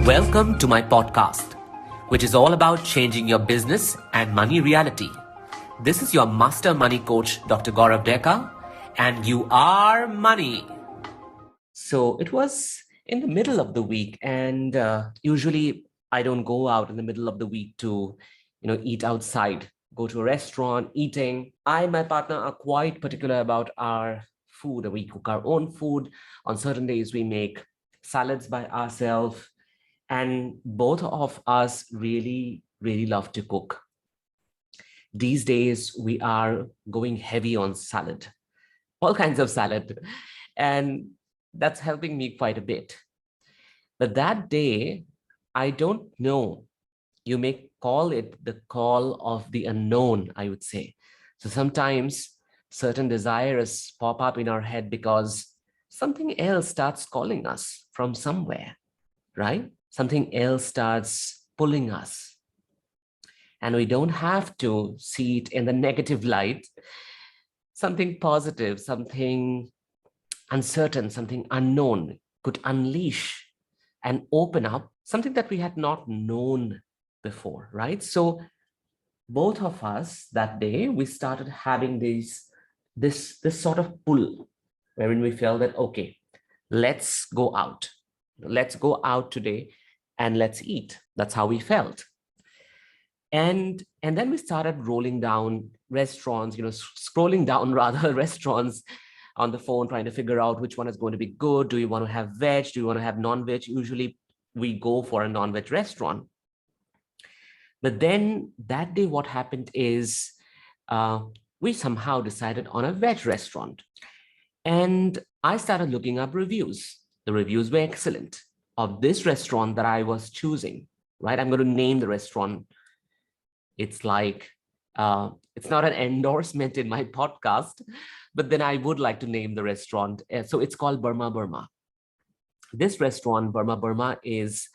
Welcome to my podcast, which is all about changing your business and money reality. This is your master money coach, Dr. Gaurav Deka, and you are money. So it was in the middle of the week, and usually I don't go out in the middle of the week to, eat outside, go to a restaurant, eating. I and my partner are quite particular about our food. We cook our own food. On certain days, we make salads by ourselves. And both of us really, really love to cook. These days, we are going heavy on salad, all kinds of salad. And that's helping me quite a bit. But that day, I don't know, you may call it the call of the unknown, I would say. So sometimes certain desires pop up in our head because something else starts calling us from somewhere, right? Something else starts pulling us. And we don't have to see it in the negative light. Something positive, something uncertain, something unknown could unleash and open up something that we had not known before, right? So both of us that day, we started having this sort of pull wherein we felt that, okay, let's go out. Let's go out today and let's eat. That's how we felt. And then we started rolling down restaurants, scrolling down rather restaurants on the phone, trying to figure out which one is going to be good. Do you want to have veg? Do you want to have non-veg? Usually we go for a non-veg restaurant. But then that day, what happened is we somehow decided on a veg restaurant. And I started looking up reviews. The reviews were excellent of this restaurant that I was choosing, right? I'm going to name the restaurant. It's like, it's not an endorsement in my podcast, but then I would like to name the restaurant. So it's called Burma Burma. This restaurant, Burma Burma, is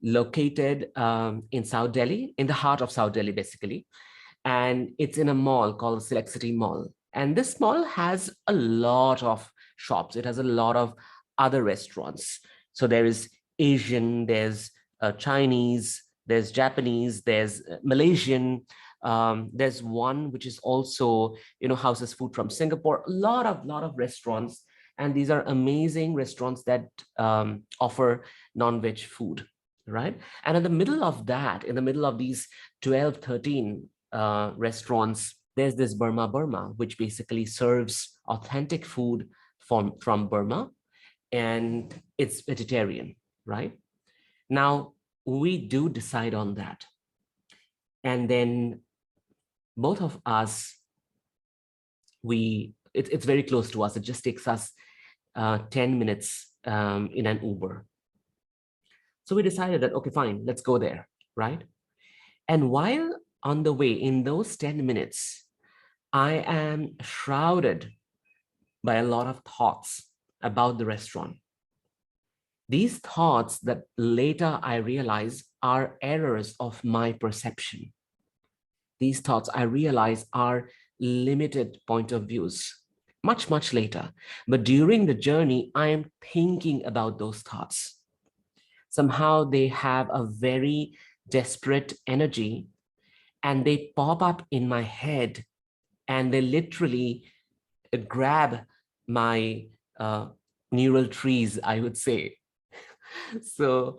located in South Delhi, in the heart of South Delhi, basically. And it's in a mall called Select City Mall. And this mall has a lot of shops. It has a lot of other restaurants. So there is Asian, there's Chinese, there's Japanese, there's Malaysian. There's one which is also, houses food from Singapore. A lot of restaurants. And these are amazing restaurants that offer non-veg food, right? And in the middle of that, in the middle of these 12, 13 restaurants, there's this Burma Burma, which basically serves authentic food from Burma, and it's vegetarian, right? Now, we do decide on that. And then both of us, it's very close to us. It just takes us 10 minutes in an Uber. So we decided that, okay, fine, let's go there, right? And while on the way, in those 10 minutes, I am shrouded by a lot of thoughts about the restaurant. These thoughts that later I realize are errors of my perception. These thoughts I realize are limited point of views, much, much later. But during the journey, I am thinking about those thoughts. Somehow they have a very desperate energy and they pop up in my head and they literally grab my neural trees, I would say. So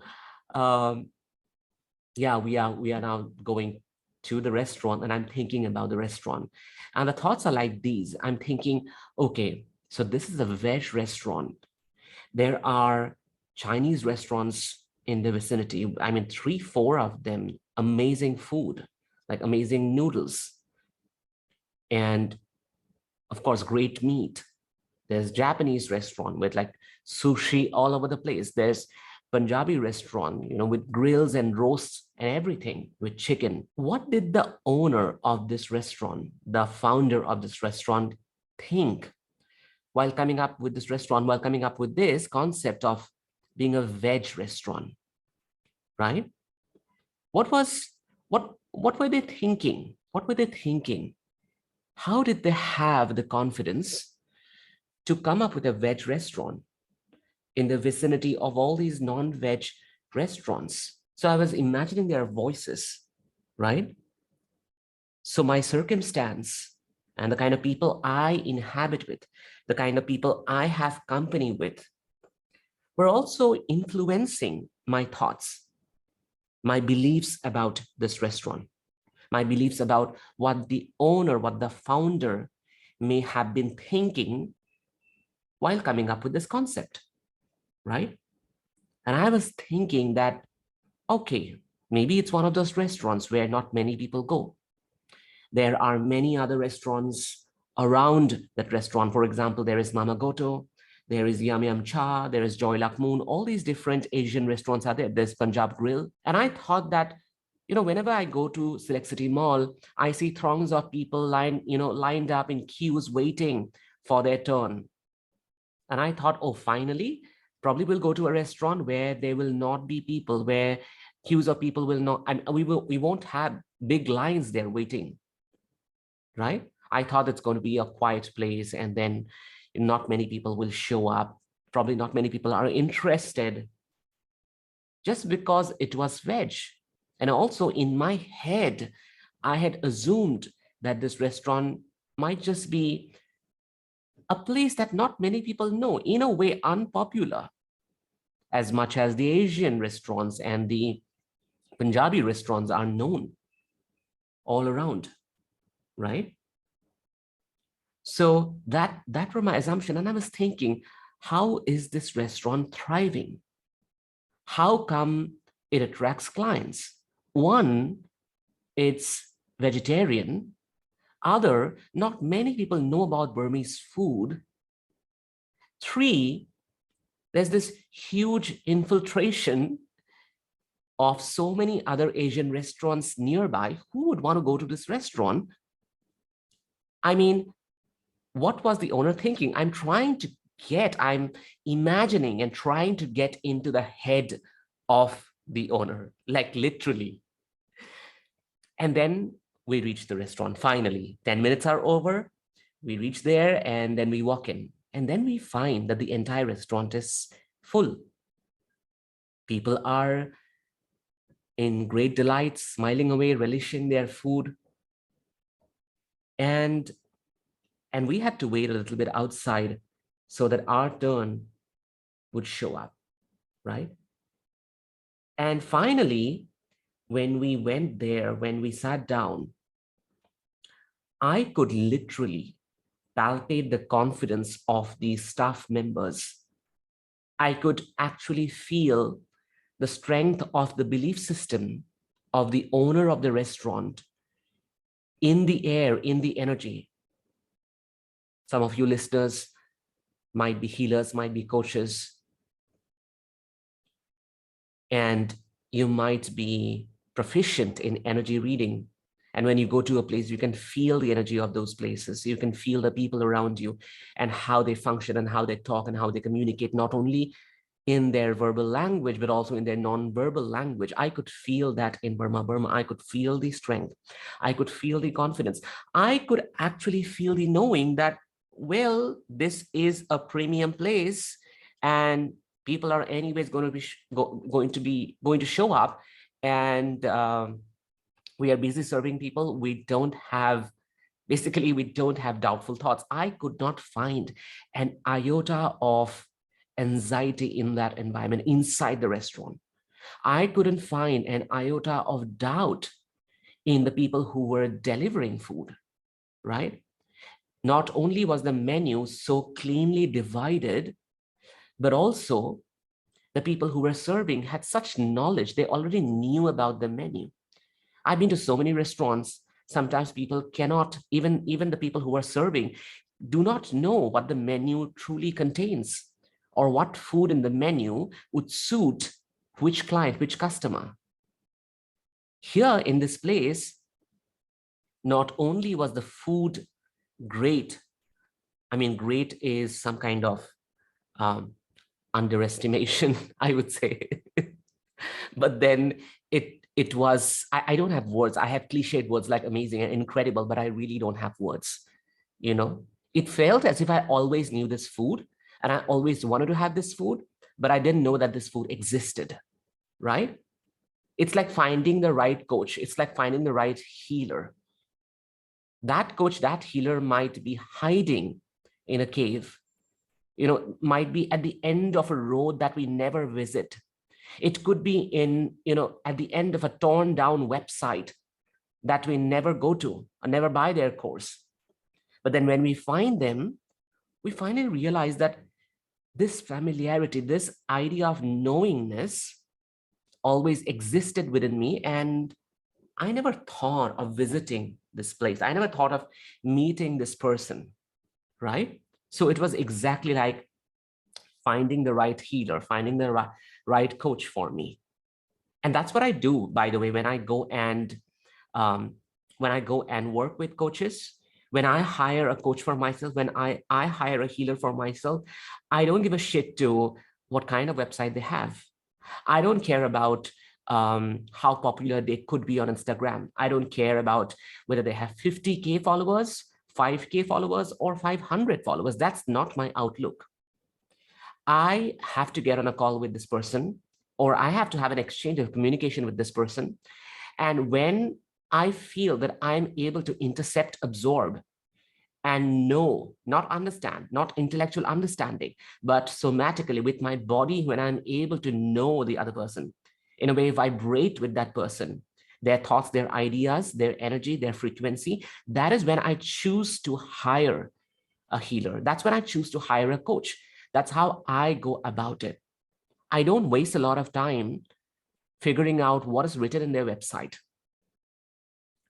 yeah, we are now going to the restaurant and I'm thinking about the restaurant. And the thoughts are like these. I'm thinking, okay, so this is a veg restaurant. There are Chinese restaurants in the vicinity. I mean, 3, 4 of them, amazing food, like amazing noodles. And of course, great meat. There's Japanese restaurant with like sushi all over the place. There's Punjabi restaurant, with grills and roasts and everything with chicken. What did the owner of this restaurant, the founder of this restaurant, think while coming up with this restaurant, while coming up with this concept of being a veg restaurant, right? What were they thinking? What were they thinking? How did they have the confidence to come up with a veg restaurant in the vicinity of all these non-veg restaurants. So I was imagining their voices, right? So my circumstance and the kind of people I inhabit with, the kind of people I have company with, were also influencing my thoughts, my beliefs about this restaurant, my beliefs about what the owner, what the founder may have been thinking while coming up with this concept, right? And I was thinking that, okay, maybe it's one of those restaurants where not many people go. There are many other restaurants around that restaurant. For example, there is Mama Goto, there is Yum Yum Cha, there is Joy Luck Moon. All these different Asian restaurants are there. There's Punjab Grill. And I thought that, whenever I go to Select City Mall, I see throngs of people lined up in queues waiting for their turn. And I thought, oh, finally, probably we'll go to a restaurant where there will not be people, where queues of people will not, and we won't have big lines there waiting, right? I thought it's going to be a quiet place, and then not many people will show up. Probably not many people are interested, just because it was veg. And also in my head, I had assumed that this restaurant might just be a place that not many people know, in a way unpopular, as much as the Asian restaurants and the Punjabi restaurants are known all around, right? So that were my assumption. And I was thinking, how is this restaurant thriving? How come it attracts clients? One, it's vegetarian. Other, not many people know about Burmese food. Three, there's this huge infiltration of so many other Asian restaurants nearby. Who would want to go to this restaurant? I mean, what was the owner thinking? I'm imagining and trying to get into the head of the owner, like literally. And then we reach the restaurant finally. 10 minutes are over. We reach there and then we walk in. And then we find that the entire restaurant is full. People are in great delight, smiling away, relishing their food. And we had to wait a little bit outside so that our turn would show up, right? And finally, when we went there, when we sat down, I could literally palpate the confidence of the staff members. I could actually feel the strength of the belief system of the owner of the restaurant in the air, in the energy. Some of you listeners might be healers, might be coaches, and you might be proficient in energy reading. And when you go to a place, you can feel the energy of those places. You can feel the people around you and how they function and how they talk and how they communicate, not only in their verbal language, but also in their non-verbal language. I could feel that in Burma Burma. I could feel the strength. I could feel the confidence. I could actually feel the knowing that, well, this is a premium place and people are anyways going to show up, and we are busy serving people. We don't have doubtful thoughts. I could not find an iota of anxiety in that environment inside the restaurant. I couldn't find an iota of doubt in the people who were delivering food, right? Not only was the menu so cleanly divided, but also the people who were serving had such knowledge. They already knew about the menu. I've been to so many restaurants. Sometimes people cannot, even the people who are serving, do not know what the menu truly contains or what food in the menu would suit which client, which customer. Here in this place, not only was the food great, I mean, great is some kind of underestimation, I would say. But then it was, I don't have words. I have cliched words like amazing and incredible, but I really don't have words. It felt as if I always knew this food and I always wanted to have this food, but I didn't know that this food existed. right? It's like finding the right coach. It's like finding the right healer. That coach, that healer might be hiding in a cave, might be at the end of a road that we never visit. It could be at the end of a torn down website that we never go to or never buy their course. But then when we find them, we finally realize that this familiarity, this idea of knowingness always existed within me. And I never thought of visiting this place. I never thought of meeting this person, right? So it was exactly like finding the right healer, finding the right coach for me. And that's what I do, by the way, when I go and work with coaches. When I hire a coach for myself, when I hire a healer for myself, I don't give a shit to what kind of website they have. I don't care about how popular they could be on Instagram. I don't care about whether they have 50K followers, 5K followers, or 500 followers. That's not my outlook. I have to get on a call with this person, or I have to have an exchange of communication with this person. And when I feel that I'm able to intercept, absorb, and know, not understand, not intellectual understanding, but somatically with my body, when I'm able to know the other person, in a way vibrate with that person, their thoughts, their ideas, their energy, their frequency, that is when I choose to hire a healer. That's when I choose to hire a coach. That's how I go about it. I don't waste a lot of time figuring out what is written in their website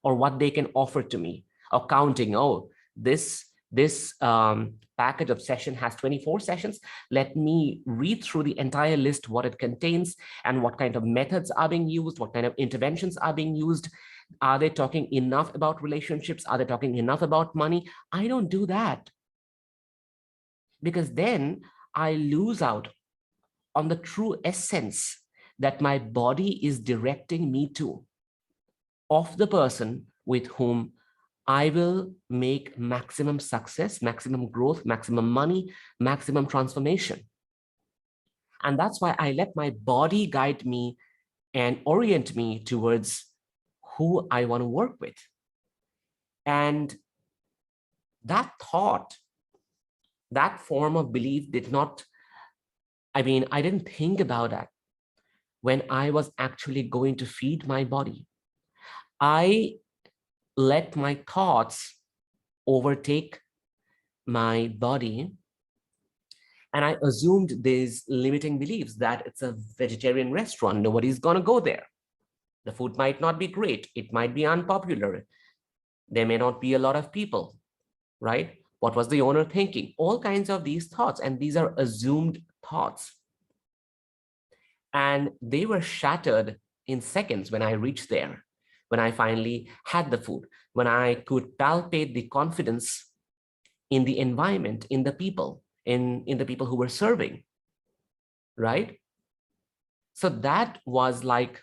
or what they can offer to me, or counting, oh, this package of session has 24 sessions. Let me read through the entire list, what it contains, and what kind of methods are being used, what kind of interventions are being used. Are they talking enough about relationships? Are they talking enough about money? I don't do that, because then I lose out on the true essence that my body is directing me to, of the person with whom I will make maximum success, maximum growth, maximum money, maximum transformation. And that's why I let my body guide me and orient me towards who I want to work with. And that thought, that form of belief did not, I didn't think about that when I was actually going to feed my body. I let my thoughts overtake my body, and I assumed these limiting beliefs that it's a vegetarian restaurant, nobody's gonna go there. The food might not be great, it might be unpopular, there may not be a lot of people, right? What was the owner thinking? All kinds of these thoughts, and these are assumed thoughts. And they were shattered in seconds when I reached there, when I finally had the food, when I could palpate the confidence in the environment, in the people, in the people who were serving, right? So that was like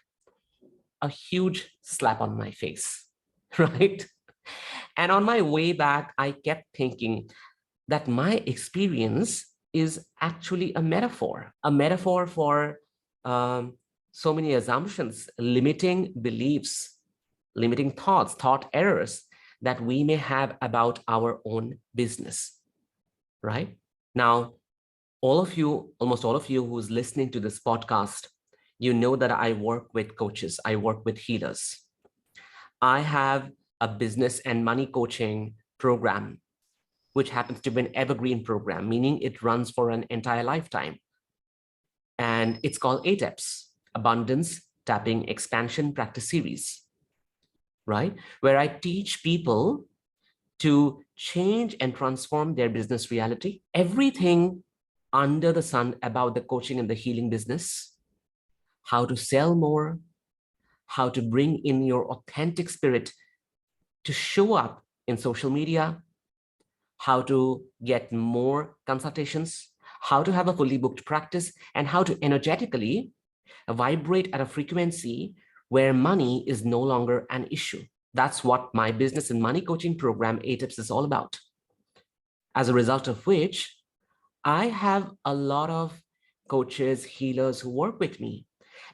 a huge slap on my face, right? And on my way back, I kept thinking that my experience is actually a metaphor for so many assumptions, limiting beliefs, limiting thoughts, thought errors that we may have about our own business, right? Now, almost all of you who's listening to this podcast, you know that I work with coaches, I work with healers. I have a business and money coaching program, which happens to be an evergreen program, meaning it runs for an entire lifetime. And it's called ATEPS, Abundance Tapping Expansion Practice Series, right? Where I teach people to change and transform their business reality. Everything under the sun about the coaching and the healing business, how to sell more, how to bring in your authentic spirit to show up in social media, how to get more consultations, how to have a fully booked practice, and how to energetically vibrate at a frequency where money is no longer an issue. That's what my business and money coaching program, ATEPS, is all about. As a result of which, I have a lot of coaches, healers who work with me.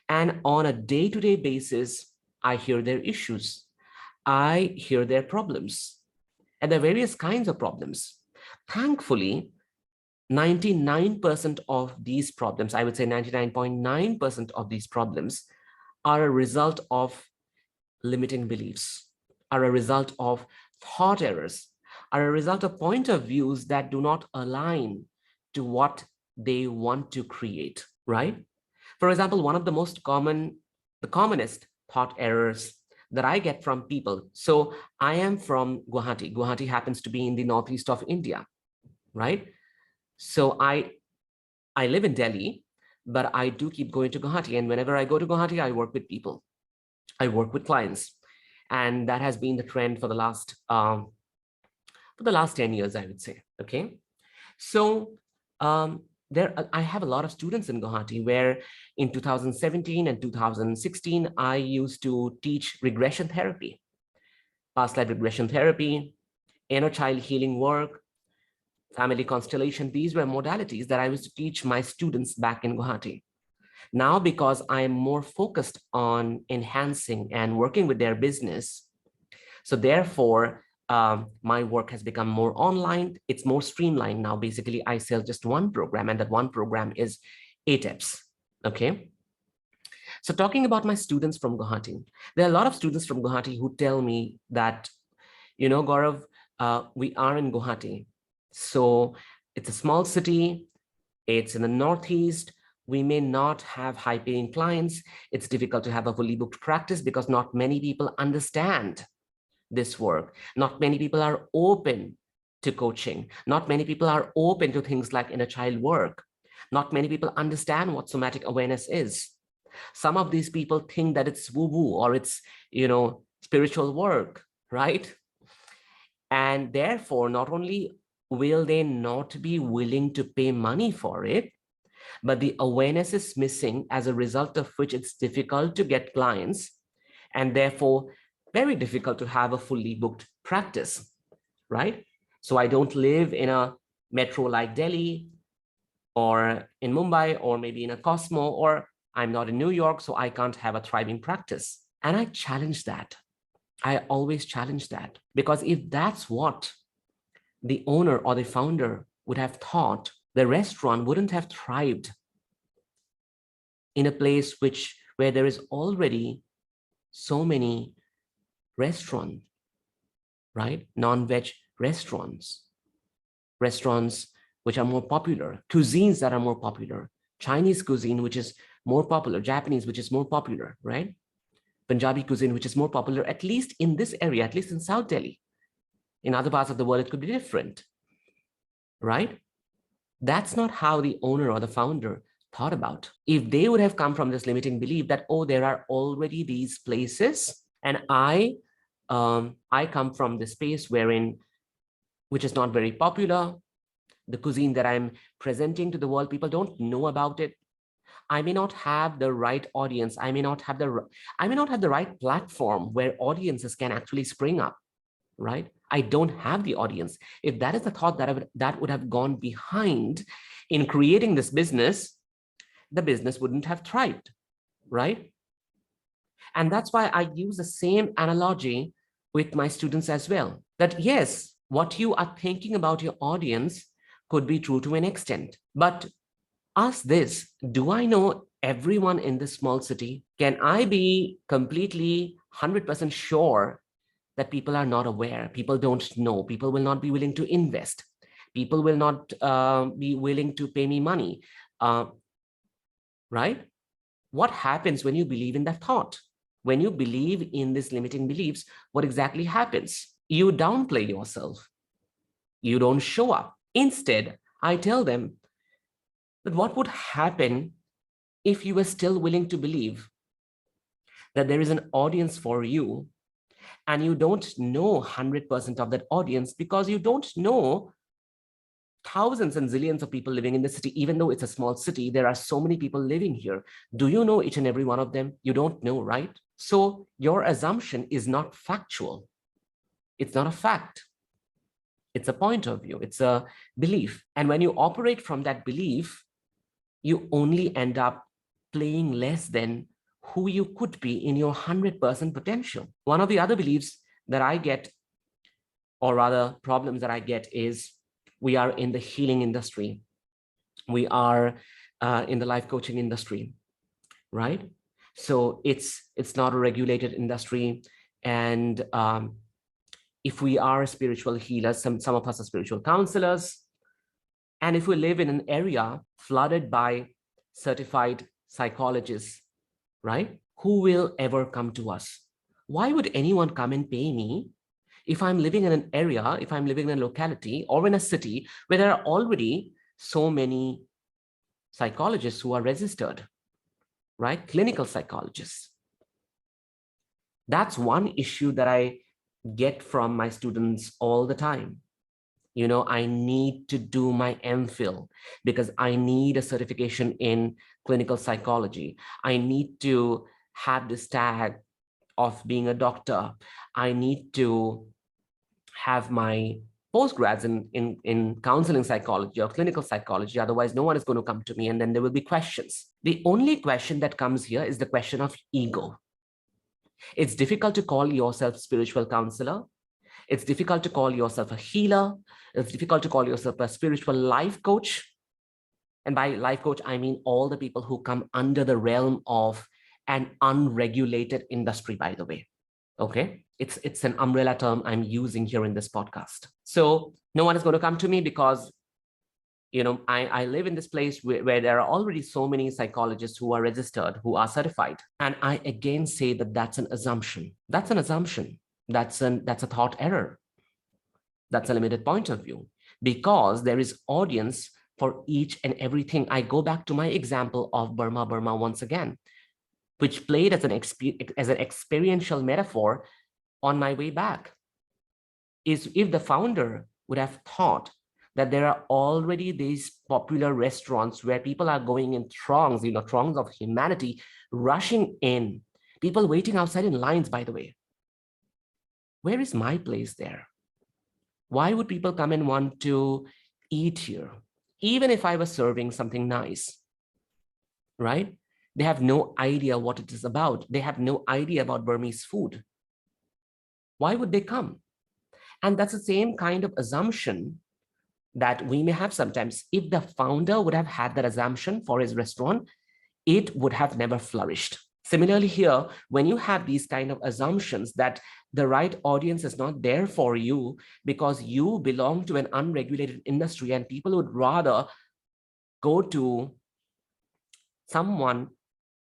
And on a day-to-day basis, I hear their issues. I hear their problems, and there are various kinds of problems. Thankfully, 99% of these problems, I would say 99.9% of these problems, are a result of limiting beliefs, are a result of thought errors, are a result of point of views that do not align to what they want to create, right? For example, one of the most common, the commonest thought errors that I get from people. So I am from Guwahati. Guwahati happens to be in the northeast of India, right? So I live in Delhi, but I do keep going to Guwahati. And whenever I go to Guwahati, I work with people. I work with clients. And that has been the trend for the last 10 years, I would say. Okay. So I have a lot of students in Guwahati where in 2017 and 2016, I used to teach regression therapy, past life regression therapy, inner child healing work, family constellation. These were modalities that I used to teach my students back in Guwahati. Now, because I am more focused on enhancing and working with their business, so therefore, my work has become more online. It's more streamlined now. Basically, I sell just one program, and that one program is ATEPS. Okay. So talking about my students from Guwahati, there are a lot of students from Guwahati who tell me that, you know, Gaurav, we are in Guwahati. So it's a small city. It's in the Northeast. We may not have high paying clients. It's difficult to have a fully booked practice because not many people understand this work. Not many people are open to coaching. Not many people are open to things like inner child work. Not many people understand what somatic awareness is. Some of these people think that it's woo-woo or it's, you know, spiritual work, right? And therefore, not only will they not be willing to pay money for it, but the awareness is missing, as a result of which it's difficult to get clients and therefore very difficult to have a fully booked practice, right? So I don't live in a metro like Delhi or in Mumbai or maybe in a Cosmo, or I'm not in New York, so I can't have a thriving practice. And I challenge that. I always challenge that, because if that's what the owner or the founder would have thought, the restaurant wouldn't have thrived in a place where there is already so many restaurants, right? Non-veg restaurants which are more popular, cuisines that are more popular, Chinese cuisine, which is more popular, Japanese, which is more popular, right? Punjabi cuisine, which is more popular, at least in this area, at least in South Delhi. In other parts of the world, it could be different, right? That's not how the owner or the founder thought about. If they would have come from this limiting belief that, oh, there are already these places, and I come from the space which is not very popular, the cuisine that I'm presenting to the world, people don't know about it. I may not have the right audience. I may not have the right platform where audiences can actually spring up, right? I don't have the audience. If that is the thought that would have gone behind in creating this business, the business wouldn't have thrived, right? And that's why I use the same analogy with my students as well. That yes, what you are thinking about your audience could be true to an extent, but ask this: do I know everyone in this small city? Can I be completely 100% sure that people are not aware? People don't know. People will not be willing to invest. People will not be willing to pay me money, right? What happens when you believe in that thought? When you believe in these limiting beliefs, what exactly happens? You downplay yourself. You don't show up. Instead, I tell them that what would happen if you were still willing to believe that there is an audience for you, and you don't know 100% of that audience because you don't know thousands and zillions of people living in the city. Even though it's a small city, there are so many people living here. Do you know each and every one of them? You don't know, right? So your assumption is not factual. It's not a fact. It's a point of view. It's a belief. And when you operate from that belief, you only end up playing less than who you could be in your 100% potential. One of the other beliefs that I get, or rather problems that I get, is we are in the healing industry. We are in the life coaching industry, right? So it's not a regulated industry. And if we are spiritual healers, some of us are spiritual counselors, and if we live in an area flooded by certified psychologists, right? Who will ever come to us? Why would anyone come and pay me if I'm living in an area, if I'm living in a locality or in a city where there are already so many psychologists who are registered, right? Clinical psychologists. That's one issue that I get from my students all the time. You know, I need to do my MPhil because I need a certification in clinical psychology. I need to have this tag of being a doctor. I need to have my postgrads in counseling psychology or clinical psychology. Otherwise, no one is going to come to me, and then there will be questions. The only question that comes here is the question of ego. It's difficult to call yourself spiritual counselor. It's difficult to call yourself a healer. It's difficult to call yourself a spiritual life coach. And by life coach, I mean all the people who come under the realm of an unregulated industry, by the way. Okay, it's an umbrella term I'm using here in this podcast. So no one is going to come to me because, you know, I live in this place where there are already so many psychologists who are registered, who are certified. And I again say that that's an assumption. That's an assumption. That's a thought error. That's a limited point of view, because there is audience for each and everything. I go back to my example of Burma Burma once again, which played as an experiential metaphor on my way back. Is if the founder would have thought that there are already these popular restaurants where people are going in throngs, you know, throngs of humanity rushing in, people waiting outside in lines, by the way. Where is my place there? Why would people come and want to eat here? Even if I was serving something nice, right? They have no idea what it is about. They have no idea about Burmese food. Why would they come? And that's the same kind of assumption that we may have sometimes. If the founder would have had that assumption for his restaurant, it would have never flourished. Similarly here, when you have these kind of assumptions that the right audience is not there for you because you belong to an unregulated industry, and people would rather go to someone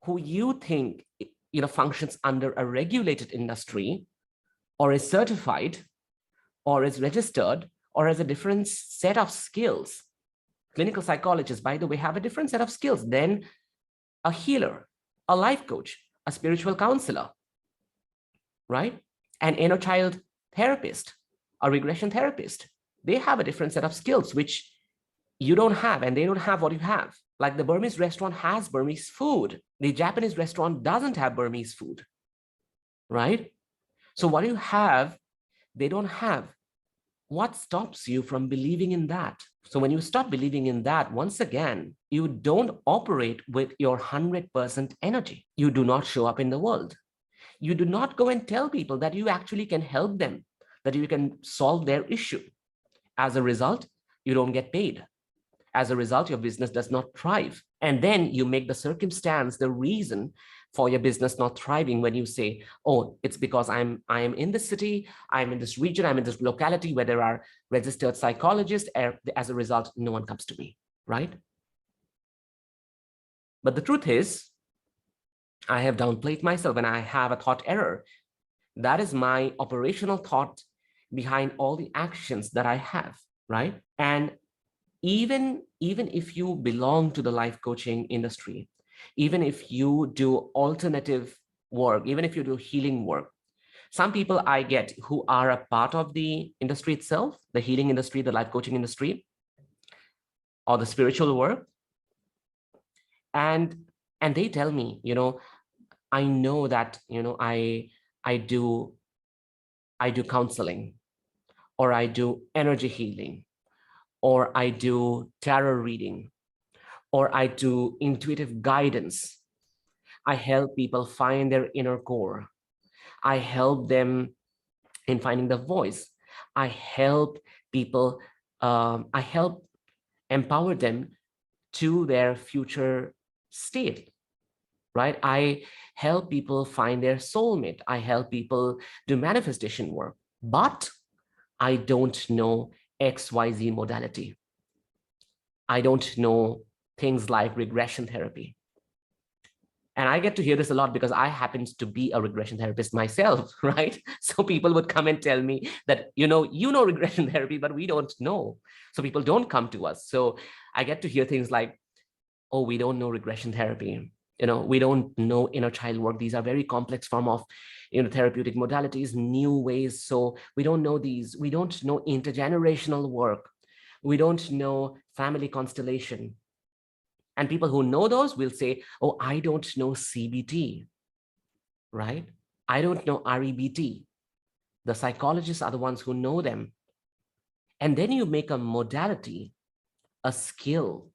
who you think, you know, functions under a regulated industry, or is certified, or is registered, or has a different set of skills. Clinical psychologists, by the way, have a different set of skills than a healer, a life coach, a spiritual counselor, right? An inner child therapist, a regression therapist. They have a different set of skills, which you don't have, and they don't have what you have. Like the Burmese restaurant has Burmese food. The Japanese restaurant doesn't have Burmese food, right? So what you have, they don't have. What stops you from believing in that? So when you stop believing in that, once again, you don't operate with your 100% energy. You do not show up in the world. You do not go and tell people that you actually can help them, that you can solve their issue. As a result, you don't get paid. As a result, your business does not thrive. And then you make the circumstance the reason for your business not thriving when you say, oh, it's because I am in the city, I'm in this region, I'm in this locality where there are registered psychologists. As a result, no one comes to me, right? But the truth is, I have downplayed myself and I have a thought error. That is my operational thought behind all the actions that I have, right? And even if you belong to the life coaching industry, even if you do alternative work, even if you do healing work, some people I get who are a part of the industry itself, the healing industry, the life coaching industry, or the spiritual work, and they tell me, you know, I know that, you know, I do counseling, or I do energy healing, or I do tarot reading, or I do intuitive guidance. I help people find their inner core. I help them in finding the voice. I help people, I help empower them to their future state, right? I help people find their soulmate. I help people do manifestation work, but I don't know XYZ modality. I don't know things like regression therapy. And I get to hear this a lot because I happen to be a regression therapist myself, right? So people would come and tell me that, you know regression therapy, but we don't know. So people don't come to us. So I get to hear things like, oh, we don't know regression therapy. We don't know inner child work. These are very complex form of, therapeutic modalities, new ways. So we don't know these. We don't know intergenerational work. We don't know family constellation. And people who know those will say, oh, I don't know CBT, right? I don't know REBT. The psychologists are the ones who know them. And then you make a modality, a skill,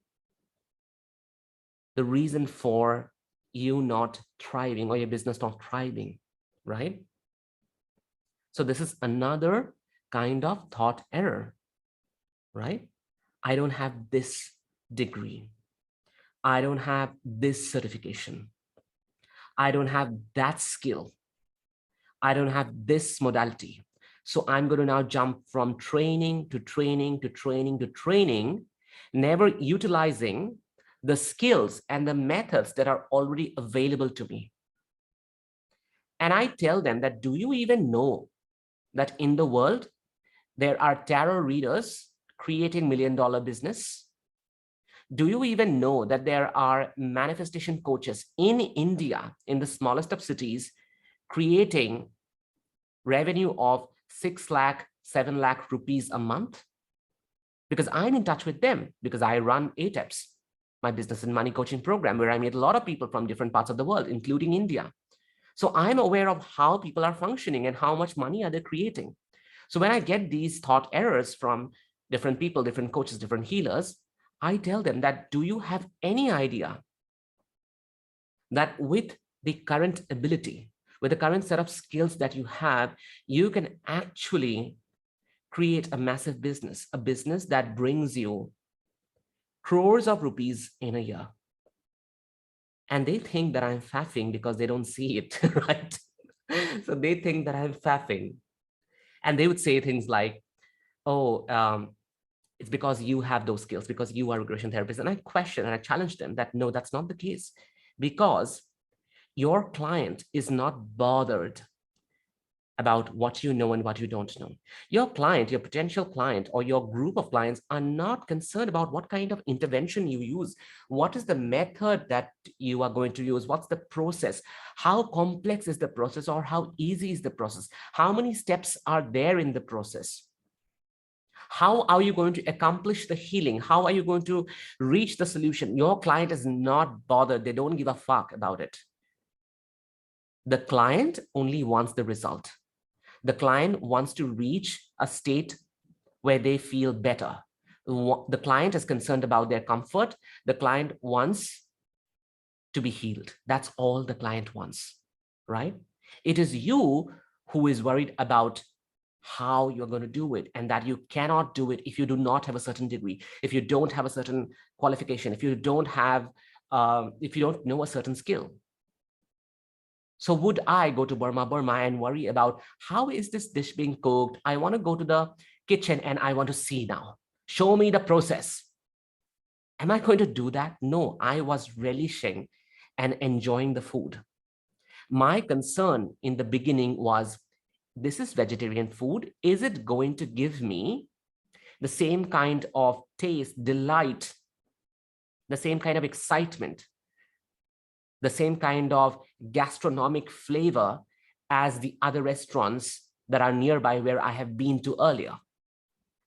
the reason for you not thriving or your business not thriving, right? So this is another kind of thought error, right? I don't have this degree. I don't have this certification. I don't have that skill. I don't have this modality. So I'm going to now jump from training to training to training to training, never utilizing the skills and the methods that are already available to me. And I tell them that, do you even know that in the world, there are tarot readers creating $1 million business? Do you even know that there are manifestation coaches in India, in the smallest of cities, creating revenue of 6 lakh, 7 lakh rupees a month? Because I'm in touch with them, because I run ATEPS, my business and money coaching program, where I meet a lot of people from different parts of the world, including India. So I'm aware of how people are functioning and how much money are they creating. So when I get these thought errors from different people, different coaches, different healers, I tell them that, do you have any idea that with the current ability, with the current set of skills that you have, you can actually create a massive business, a business that brings you crores of rupees in a year? And they think that I'm faffing because they don't see it, right? So they think that I'm faffing. And they would say things like, oh, it's because you have those skills, because you are a regression therapist. And I question and I challenge them that, no, that's not the case. Because your client is not bothered about what you know and what you don't know. Your client, your potential client, or your group of clients are not concerned about what kind of intervention you use. What is the method that you are going to use? What's the process? How complex is the process, or how easy is the process? How many steps are there in the process? How are you going to accomplish the healing? How are you going to reach the solution? Your client is not bothered. They don't give a fuck about it. The client only wants the result. The client wants to reach a state where they feel better. The client is concerned about their comfort. The client wants to be healed. That's all the client wants, right? It is you who is worried about how you're going to do it, and that you cannot do it if you do not have a certain degree, if you don't have a certain qualification, if you don't know a certain skill. So would I go to Burma Burma and worry about how is this dish being cooked? I want to go to the kitchen and I want to see now. Show me the process. Am I going to do that? No, I was relishing and enjoying the food. My concern in the beginning was, this is vegetarian food. Is it going to give me the same kind of taste, delight, the same kind of excitement, the same kind of gastronomic flavor as the other restaurants that are nearby where I have been to earlier?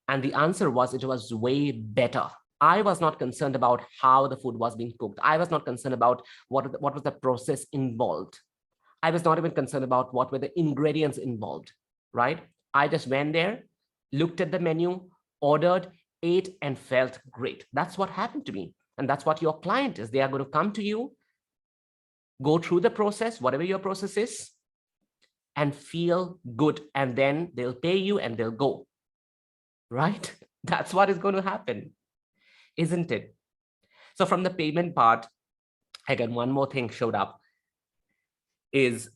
And the answer was, it was way better. I was not concerned about how the food was being cooked. I was not concerned about what was the process involved. I was not even concerned about what were the ingredients involved, right? I just went there, looked at the menu, ordered, ate, and felt great. That's what happened to me. And that's what your client is. They are going to come to you. Go through the process, whatever your process is, and feel good. And then they'll pay you and they'll go, right? That's what is going to happen, isn't it? So from the payment part, again, one more thing showed up is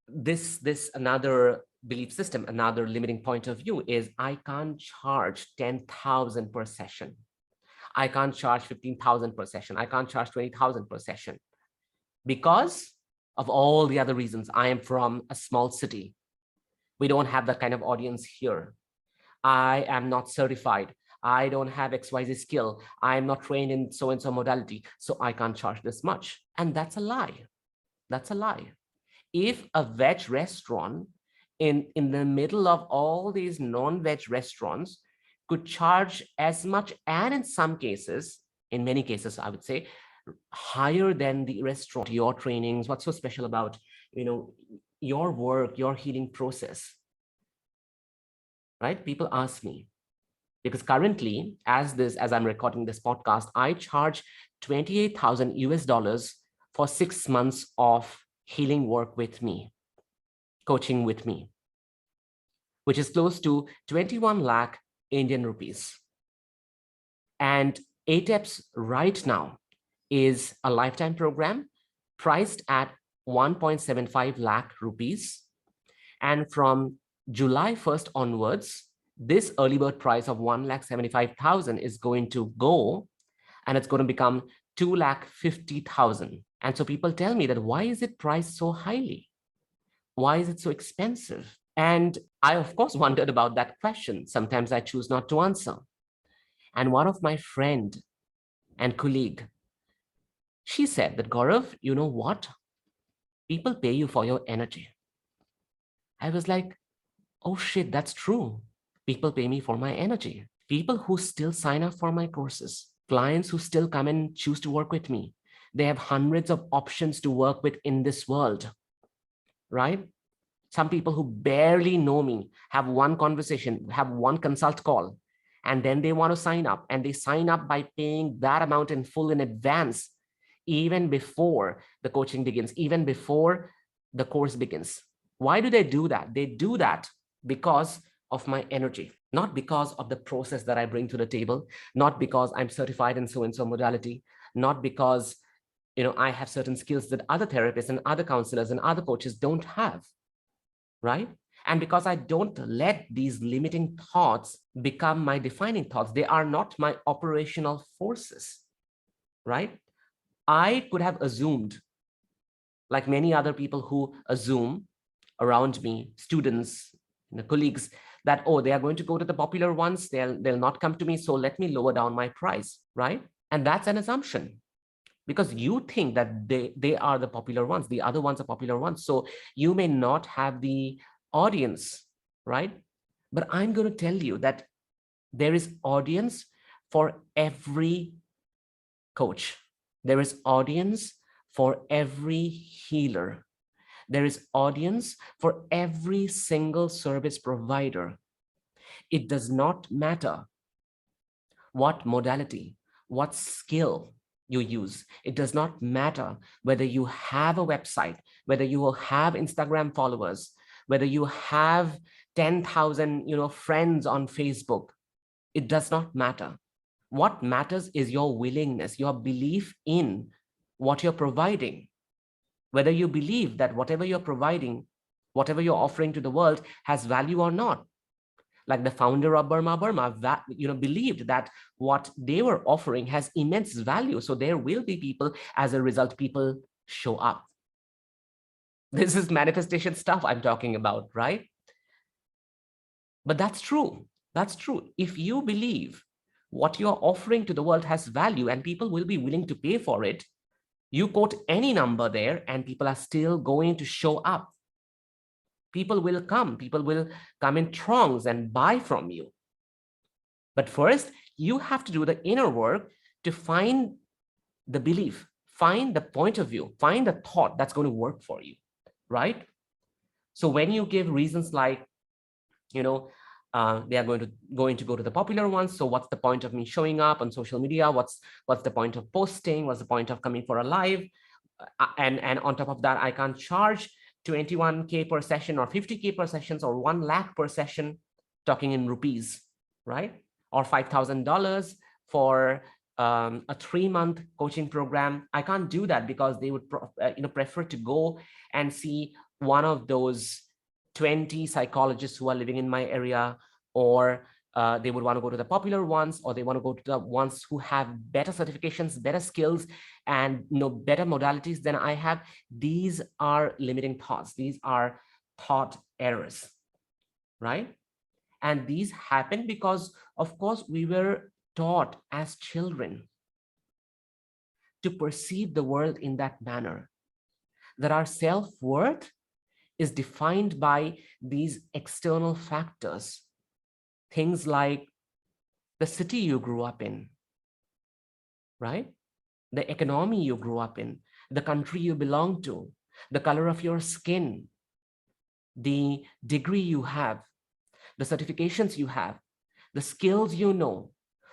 this another belief system, another limiting point of view is I can't charge 10,000 per session. I can't charge 15,000 per session. I can't charge 20,000 per session because of all the other reasons. I am from a small city. We don't have that kind of audience here. I am not certified. I don't have XYZ skill. I am not trained in so-and-so modality, so I can't charge this much. And that's a lie. That's a lie. If a veg restaurant in the middle of all these non-veg restaurants could charge as much, and in some cases, in many cases, I would say, higher than the restaurant, your trainings, what's so special about, your work, your healing process, right? People ask me, because currently, as I'm recording this podcast, I charge 28,000 US dollars for 6 months of healing work with me, coaching with me, which is close to 21 lakh Indian rupees. And ATEPS right now is a lifetime program priced at 1.75 lakh rupees. And from July 1st onwards, this early bird price of 1,75,000 is going to go, and it's going to become 2,50,000. And so people tell me that why is it priced so highly? Why is it so expensive? And I, of course, wondered about that question. Sometimes I choose not to answer. And one of my friend and colleague, she said that, Gaurav, you know what? People pay you for your energy. I was like, oh shit, that's true. People pay me for my energy. People who still sign up for my courses, clients who still come and choose to work with me, they have hundreds of options to work with in this world, right? Some people who barely know me have one conversation, have one consult call, and then they want to sign up, and they sign up by paying that amount in full in advance, even before the coaching begins, even before the course begins. Why do they do that? They do that because of my energy, not because of the process that I bring to the table, not because I'm certified in so-and-so modality, not because I have certain skills that other therapists and other counselors and other coaches don't have, right? And because I don't let these limiting thoughts become my defining thoughts. They are not my operational forces, right? I could have assumed, like many other people who assume around me, students, colleagues, that, oh, they are going to go to the popular ones, they'll not come to me, so let me lower down my price, right? And that's an assumption, because you think that they are the popular ones, the other ones are popular ones, so you may not have the audience, right? But I'm going to tell you that there is audience for every coach. There is audience for every healer. There is audience for every single service provider. It does not matter what modality, what skill you use. It does not matter whether you have a website, whether you will have Instagram followers, whether you have 10,000 friends on Facebook. It does not matter. What matters is your willingness, your belief in what you're providing. Whether you believe that whatever you're providing, whatever you're offering to the world has value or not. Like the founder of Burma Burma, believed that what they were offering has immense value. So there will be people, as a result, people show up. This is manifestation stuff I'm talking about, right? But that's true. That's true. If you believe what you're offering to the world has value and people will be willing to pay for it, you quote any number there and people are still going to show up. People will come in throngs and buy from you. But first, you have to do the inner work to find the belief, find the point of view, find the thought that's going to work for you, right? So when you give reasons like, they are going to go to the popular ones. So what's the point of me showing up on social media? What's the point of posting? What's the point of coming for a live? and on top of that, I can't charge 21K per session or 50K per sessions or 1 lakh per session, talking in rupees, right? Or $5,000 for a 3-month coaching program. I can't do that because they would prefer to go and see one of those 20 psychologists who are living in my area, or they would want to go to the popular ones, or they want to go to the ones who have better certifications, better skills, and better modalities than I have. These are limiting thoughts. These are thought errors, right? And these happen because, of course, we were taught as children to perceive the world in that manner, that our self-worth is defined by these external factors, things like the city you grew up in, right? The economy you grew up in, the country you belong to, the color of your skin, the degree you have, the certifications you have, the skills you know,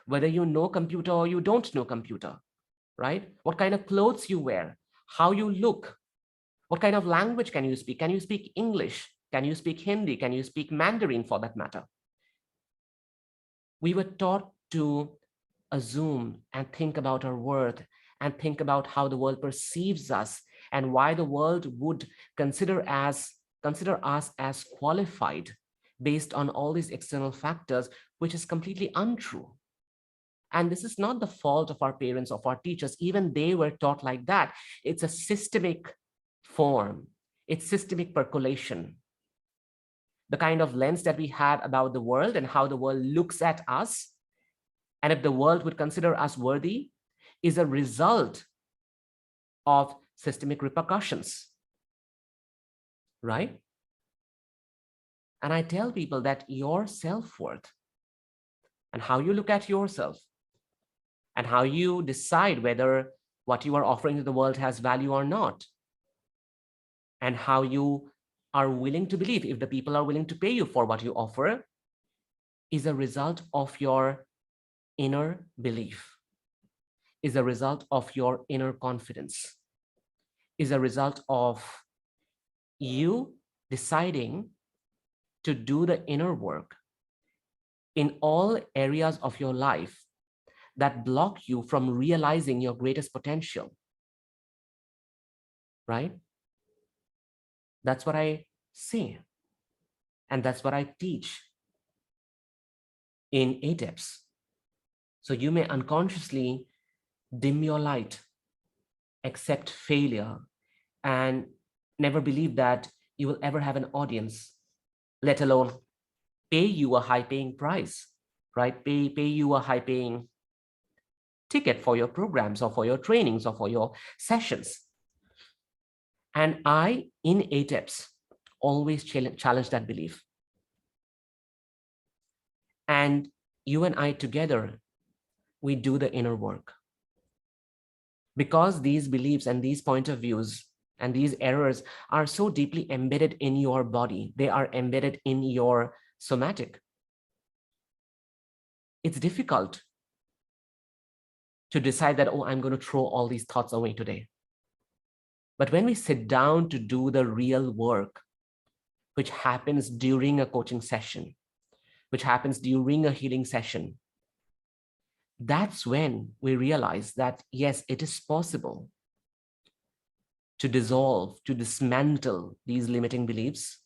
whether you know computer or you don't know computer, right? What kind of clothes you wear, how you look, what kind of language can you speak? Can you speak English? Can you speak Hindi? Can you speak Mandarin for that matter? We were taught to assume and think about our worth and think about how the world perceives us and why the world would consider us as qualified based on all these external factors, which is completely untrue. And this is not the fault of our parents, of our teachers. Even they were taught like that. It's a systemic form. It's systemic percolation. The kind of lens that we had about the world and how the world looks at us, and if the world would consider us worthy, is a result of systemic repercussions, right? And I tell people that your self-worth and how you look at yourself and how you decide whether what you are offering to the world has value or not, and how you are willing to believe, if the people are willing to pay you for what you offer, is a result of your inner belief, is a result of your inner confidence, is a result of you deciding to do the inner work in all areas of your life that block you from realizing your greatest potential, right? That's what I say. And that's what I teach in ATEPS. So you may unconsciously dim your light, accept failure, and never believe that you will ever have an audience, let alone pay you a high-paying price, right? Pay you a high-paying ticket for your programs or for your trainings or for your sessions. And I, in ATEPS, always challenge that belief. And you and I together, we do the inner work. Because these beliefs and these point of views and these errors are so deeply embedded in your body, they are embedded in your somatic. It's difficult to decide that, oh, I'm going to throw all these thoughts away today. But when we sit down to do the real work, which happens during a coaching session, which happens during a healing session, that's when we realize that, yes, it is possible to dissolve, to dismantle these limiting beliefs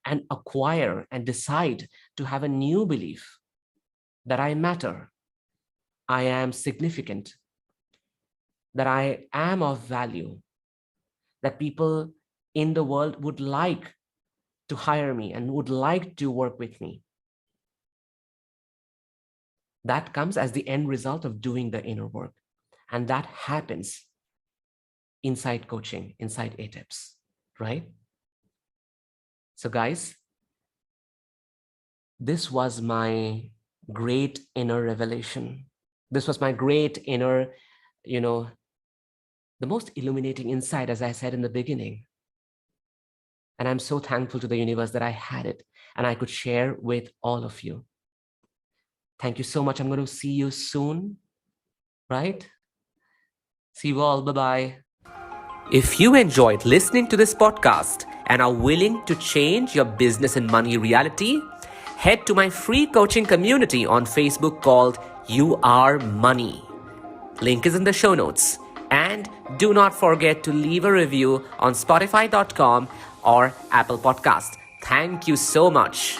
and acquire and decide to have a new belief that I matter, I am significant, that I am of value, that people in the world would like to hire me and would like to work with me. That comes as the end result of doing the inner work. And that happens inside coaching, inside ATEPS, right? So guys, this was my great inner revelation. This was my great inner, the most illuminating insight, as I said in the beginning. And I'm so thankful to the universe that I had it and I could share with all of you. Thank you so much. I'm going to see you soon, right? See you all. Bye-bye. If you enjoyed listening to this podcast and are willing to change your business and money reality, head to my free coaching community on Facebook called You Are Money. Link is in the show notes. And do not forget to leave a review on Spotify.com or Apple Podcast. Thank you so much.